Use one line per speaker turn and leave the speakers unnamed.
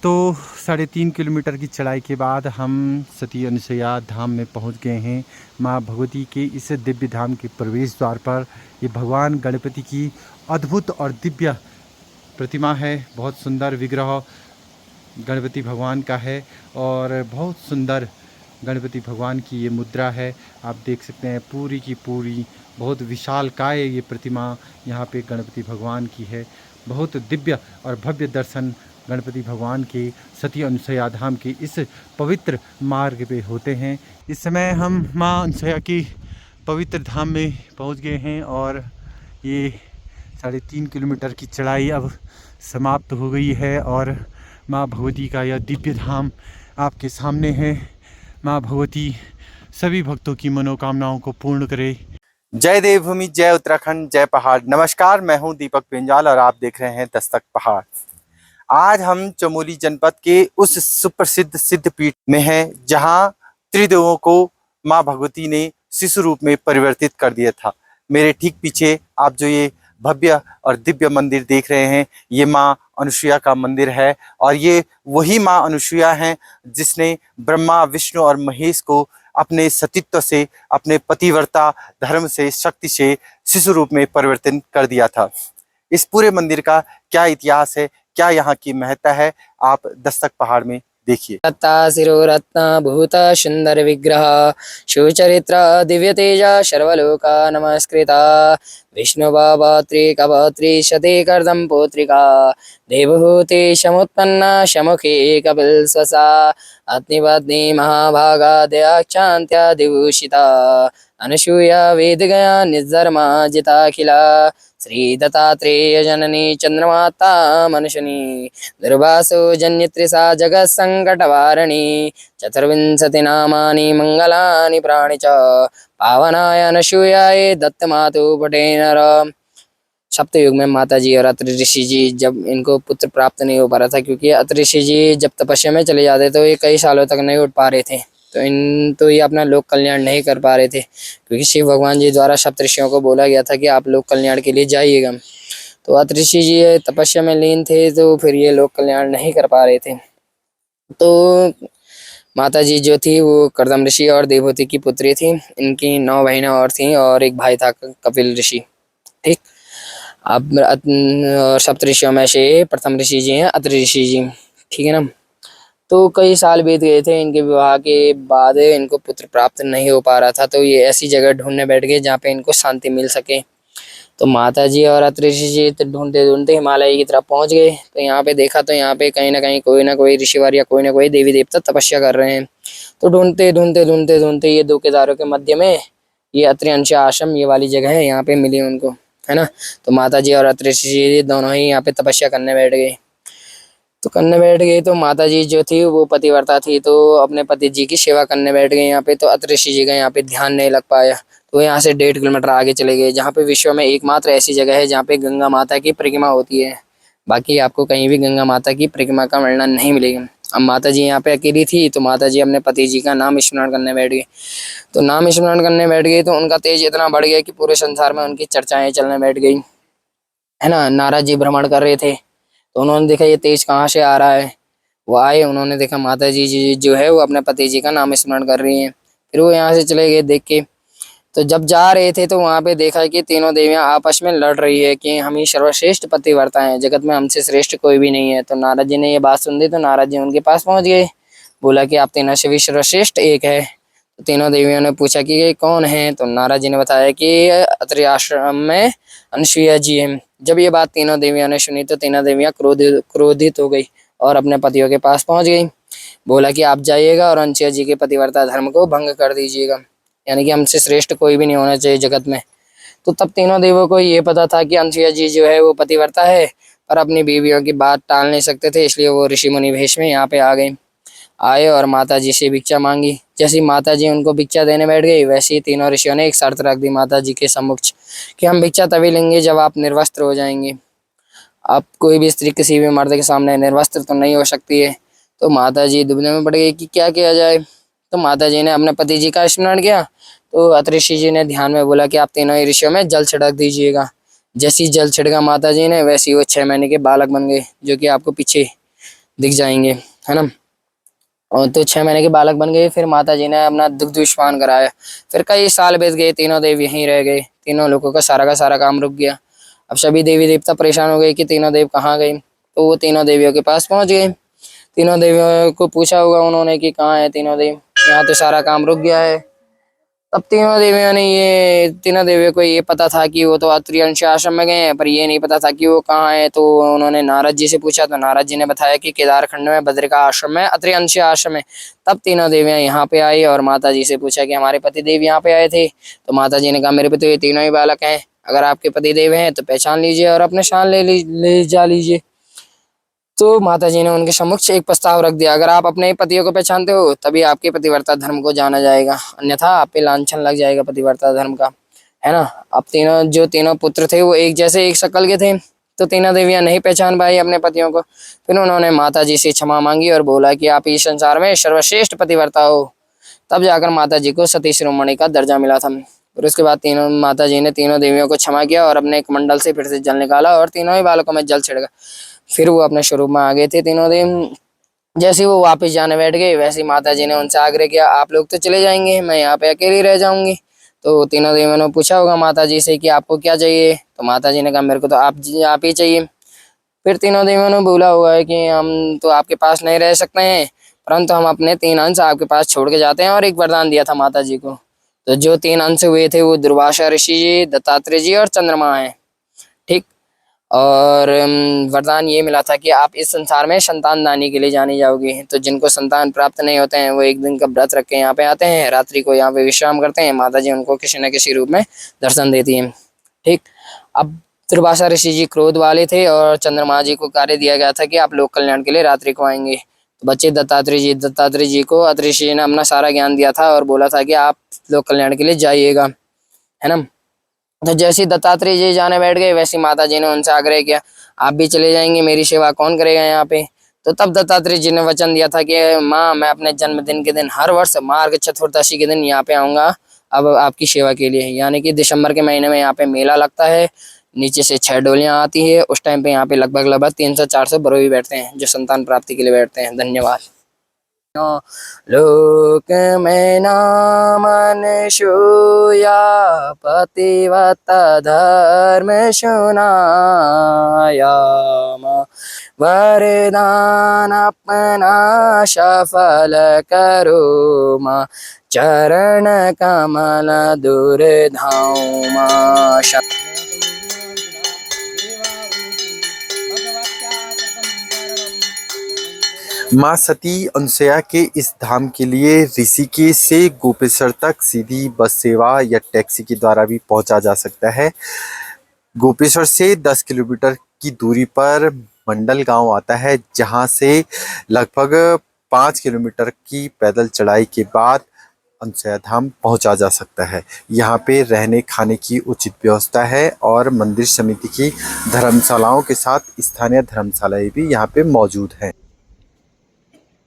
तो 3.5 किलोमीटर की चढ़ाई के बाद हम सती अनुसुईया धाम में पहुंच गए हैं। माँ भगवती के इस दिव्य धाम के प्रवेश द्वार पर ये भगवान गणपति की अद्भुत और दिव्य प्रतिमा है। बहुत सुंदर विग्रह गणपति भगवान का है और बहुत सुंदर गणपति भगवान की ये मुद्रा है। आप देख सकते हैं पूरी की पूरी बहुत विशालकाय ये प्रतिमा यहाँ पे गणपति भगवान की है। बहुत दिव्य और भव्य दर्शन गणपति भगवान के सती अनुसुईया धाम के इस पवित्र मार्ग पे होते हैं। इस समय हम माँ अनुसुईया की पवित्र धाम में पहुँच गए हैं और ये 3.5 किलोमीटर की चढ़ाई अब समाप्त हो गई है और माँ भगवती का यह दिव्य धाम आपके सामने है। माँ भगवती सभी भक्तों की मनोकामनाओं को पूर्ण करे।
जय देवभूमि, जय उत्तराखंड, जय पहाड़। नमस्कार, मैं हूं दीपक पिंजाल और आप देख रहे हैं दस्तक पहाड़। आज हम चमोली जनपद के उस सुप्रसिद्ध सिद्धपीठ में हैं जहां त्रिदेवों को माँ भगवती ने शिशु रूप में परिवर्तित कर दिया था। मेरे ठीक पीछे आप जो ये भव्य और दिव्य मंदिर देख रहे हैं, ये माँ अनुसुईया का मंदिर है और ये वही माँ अनुसुईया हैं जिसने ब्रह्मा, विष्णु और महेश को अपने सतीत्व से, अपने पतिव्रता धर्म से, शक्ति से शिशु रूप में परिवर्तन कर दिया था। इस पूरे मंदिर का क्या इतिहास है, क्या यहाँ की महत्ता है, आप दस्तक पहाड़ में देखिए।
रत्ता शिरोरत्न भूत सुंदर विग्रह सुचरित्र दिव्य तेज सर्वलोका नमस्कृता विष्णुभवत्री कवत्री शते कर्दम पुत्रिका देवहूति समुत्पन्ना शमुखे कपिल स्वसा अग्निपत्नी महाभागा दयाक्षान्त्या दिभूषिता अनुसूया वेदगया निर्धर्मा जिताखिला श्री दत्तात्रेय जननी चंद्रमाता मनुष्यनी दुर्वासो जन्यत्रिसा जगत् संकटवारिणी चतुर्विंशति नामानि मंगलानि प्राणि च पावनाय अनुसूयाय दत्तमातु पटे नर। सप्तयुग में माता जी और अत्रि ऋषि जी, जब इनको पुत्र प्राप्त नहीं हो पा रहा था क्योंकि अत्रि ऋषि जी जब तपस्या में चले जाते तो ये कई सालों तक नहीं उठ पा रहे थे, तो ये अपना लोक कल्याण नहीं कर पा रहे थे क्योंकि शिव भगवान जी द्वारा सप्तऋषियों को बोला गया था कि आप लोक कल्याण के लिए जाइएगा। तो अत्रि ऋषि जी तपस्या में लीन थे तो फिर ये लोक कल्याण नहीं कर पा रहे थे। तो माता जी जो थी वो कर्दम ऋषि और देवहूति की पुत्री थी। इनकी 9 बहनें और थीं और एक भाई था कपिल ऋषि। ठीक, अब सप्तऋषियों में से प्रथम ऋषि जी हैं अत्रि ऋषि जी। ठीक है ना। तो कई साल बीत गए थे इनके विवाह के बाद, इनको पुत्र प्राप्त नहीं हो पा रहा था। तो ये ऐसी जगह ढूंढने बैठ गए जहाँ पे इनको शांति मिल सके। तो माता जी और अत्रि ऋषि जी ढूंढते ढूंढते हिमालय की तरफ पहुंच गए। तो यहाँ पे देखा तो यहाँ पे कहीं ना कोई ऋषिवर या कोई ना कोई देवी देवता तपस्या कर रहे हैं। तो ढूंढते ढूंढते ढूंढते ढूंढते ये 2 केदारों के मध्य में ये अत्रि अनुसुईया आश्रम ये वाली जगह है, यहाँ पे मिली उनको, है ना। तो माता जी और अत्रि ऋषि जी दोनों ही यहाँ पे तपस्या करने बैठ गए। तो माता जी जो थी वो पतिव्रता थी, तो अपने पति जी की सेवा करने बैठ गए यहाँ पे। तो अत्रि ऋषि जी का यहाँ पे ध्यान नहीं लग पाया, तो यहाँ से 1.5 किलोमीटर आगे चले गए जहाँ पे विश्व में एकमात्र ऐसी जगह है जहाँ पे गंगा माता की परिक्रमा होती है। बाकी आपको कहीं भी गंगा माता की परिक्रमा का वर्णन नहीं मिलेगा। अब माता जी यहाँ पे अकेली थी तो माता जी अपने पति जी का नाम स्मरण करने बैठ गई। तो नाम स्मरण करने बैठ गई तो उनका तेज इतना बढ़ गया कि पूरे संसार में उनकी चर्चाएं चलने बैठ गई, है ना। नारद जी भ्रमण कर रहे थे तो उन्होंने देखा ये तेज कहाँ से आ रहा है। वो आए, उन्होंने देखा माता जी जो है वो अपने पति जी का नाम स्मरण कर रही हैं। फिर वो यहाँ से चले गए देख के। तो जब जा रहे थे तो वहाँ पे देखा कि तीनों देवियाँ आपस में लड़ रही है कि हम ही सर्वश्रेष्ठ पतिव्रता हैं, जगत में हमसे श्रेष्ठ कोई भी नहीं है। तो नारद जी ने ये बात सुन दी तो नारद जी उनके पास पहुँच गए, बोला कि आप तीनों से भी सर्वश्रेष्ठ एक है। तो तीनों देवियों ने पूछा कि ये कौन है। तो नारद जी ने बताया कि अत्रि आश्रम में अनुसुईया जी हैं। जब ये बात तीनों देवियों ने सुनी तो तीनों देवियाँ क्रोधित हो गई और अपने पतियों के पास पहुँच गई। बोला कि आप जाइएगा और अनुसुईया जी के पतिव्रता धर्म को भंग कर दीजिएगा, यानी कि हमसे श्रेष्ठ कोई भी नहीं होना चाहिए जगत में। तो तब तीनों देवों को ये पता था कि अनुसुईया जी जो है वो पतिव्रता है पर अपनी बीवियों की बात टाल नहीं सकते थे, इसलिए वो ऋषि मुनि भेष में यहाँ पे आए और माता जी से भिक्षा मांगी। जैसी माता जी उनको भिक्षा देने बैठ गई वैसे ही तीनों ऋषियों ने एक शर्त रख दी माता जी के सम्मुख कि हम भिक्षा तभी लेंगे जब आप निर्वस्त्र हो जाएंगे। आप कोई भी स्त्री किसी भी मर्द के सामने निर्वस्त्र तो नहीं हो सकती है। तो माता जी दुविधा में पड़ गई कि क्या किया जाए। तो माता जी ने अपने पति जी का स्मरण किया। तो अत्रि ऋषि जी ने ध्यान में बोला कि आप तीनों ही ऋषियों में जल छिड़क दीजिएगा। जैसी जल छिड़का माता जी ने वैसी वो 6 महीने के बालक बन गए, जो कि आपको पीछे दिख जाएंगे, है ना। और तो 6 महीने के बालक बन गए। फिर माता जी ने अपना दुग्ध विषपान कराया। फिर कई साल बीत गए, तीनों देव यहीं रह गए। तीनों लोगों का सारा काम रुक गया। अब सभी देवी देवता परेशान हो गए कि तीनों देव कहाँ गए। तो वो तीनों देवियों के पास पहुंच गए। तीनों देवियों को पूछा होगा उन्होंने कि कहाँ है तीनों देव, यहाँ तो सारा काम रुक गया है। तब तीनों देवियों को ये पता था कि वो तो अत्रि अंश आश्रम में गए हैं, पर ये नहीं पता था कि वो कहाँ है। तो उन्होंने नारद जी से पूछा, तो नारद जी ने बताया कि केदारखंड में बद्रिका आश्रम में अत्रि अंश आश्रम में। तब तीनों देवियां यहाँ पे आई और माता जी से पूछा कि हमारे पति देव यहाँ पे आए थे। तो माता जी ने कहा मेरे पे तो ये तीनों ही बालक हैं, अगर आपके पति देव हैं तो पहचान लीजिए और अपने शान ले जा लीजिए। तो माता जी ने उनके समक्ष एक प्रस्ताव रख दिया, अगर आप अपने पतियों को पहचानते हो तभी आपके पतिव्रता धर्म को जाना जाएगा, अन्यथा आप पे लांछन लग जाएगा पतिव्रता धर्म का, है ना। अब तीनों पुत्र थे वो एक जैसे एक शक्ल के थे। तो तीनों देवियां नहीं पहचान पाई अपने पतियों को। फिर उन्होंने माता जी से क्षमा मांगी और बोला कि आप इस संसार में सर्वश्रेष्ठ पतिव्रता हो। तब जाकर माता जी को सती शिरोमणि का दर्जा मिला था। फिर उसके बाद माता जी ने तीनों देवियों को क्षमा किया और अपने एक मंडल से फिर से जल निकाला और तीनों ही बालकों में जल छिड़का। फिर वो अपने स्वरूप में आ गए थे तीनों देव। जैसे वो वापस जाने बैठ गए, वैसे माता जी ने उनसे आग्रह किया, आप लोग तो चले जाएंगे, मैं यहाँ पे अकेली रह जाऊंगी। तो तीनों देवियों ने पूछा होगा माता जी से कि आपको क्या चाहिए। तो माता जी ने कहा मेरे को तो आप ही चाहिए। फिर तीनों देवियों ने बोला हुआ है कि हम तो आपके पास नहीं रह सकते हैं, परंतु हम अपने 3 अंश आपके पास छोड़ के जाते हैं। और एक वरदान दिया था माता जी को। तो जो 3 अंश हुए थे वो दुर्वासा ऋषि जी, दत्तात्रेय जी और चंद्रमा है, ठीक। और वरदान ये मिला था कि आप इस संसार में संतान दानी के लिए जाने जाओगे। तो जिनको संतान प्राप्त नहीं होते हैं वो एक दिन का व्रत रख के यहाँ पे आते हैं, रात्रि को यहाँ पे विश्राम करते हैं। माता जी उनको किसी न किसी रूप में दर्शन देती हैं, ठीक। अब दुर्वासा ऋषि जी क्रोध वाले थे और चंद्रमा जी को कार्य दिया गया था कि आप लोक कल्याण के लिए रात्रि को आएंगे। तो बच्चे दत्तात्रेय जी को अत्रि ऋषि जी ने अपना सारा ज्ञान दिया था और बोला था कि आप लोक कल्याण के लिए जाइएगा, है ना। तो जैसे दत्तात्रेय जी जाने बैठ गए, वैसे माता जी ने उनसे आग्रह किया, आप भी चले जाएंगे, मेरी सेवा कौन करेगा यहाँ पे। तो तब दत्तात्रेय जी ने वचन दिया था कि माँ मैं अपने जन्मदिन के दिन हर वर्ष मार्ग चतुर्दशी के दिन यहाँ पे आऊँगा अब आपकी सेवा के लिए। यानी कि दिसंबर के महीने में यहाँ पे मेला लगता है, नीचे से 6 डोलियाँ आती है। उस टाइम पे यहाँ पे लगभग 300-400 बरोई बैठते हैं जो संतान प्राप्ति के लिए बैठते हैं। धन्यवाद। लोक में नामन शोया पतिव्रता धर्म सुनाया, वरदान अपना सफल करो माँ, चरण कमल दूर धाऊं माँ।
माँ सती अनुसुया के इस धाम के लिए ऋषिकेश से गोपेश्वर तक सीधी बस सेवा या टैक्सी के द्वारा भी पहुंचा जा सकता है। गोपेश्वर से 10 किलोमीटर की दूरी पर मंडल गांव आता है, जहां से लगभग 5 किलोमीटर की पैदल चढ़ाई के बाद अनुसुया धाम पहुंचा जा सकता है। यहाँ पे रहने खाने की उचित व्यवस्था है और मंदिर समिति की धर्मशालाओं के साथ स्थानीय धर्मशालाएं भी यहाँ पे मौजूद हैं।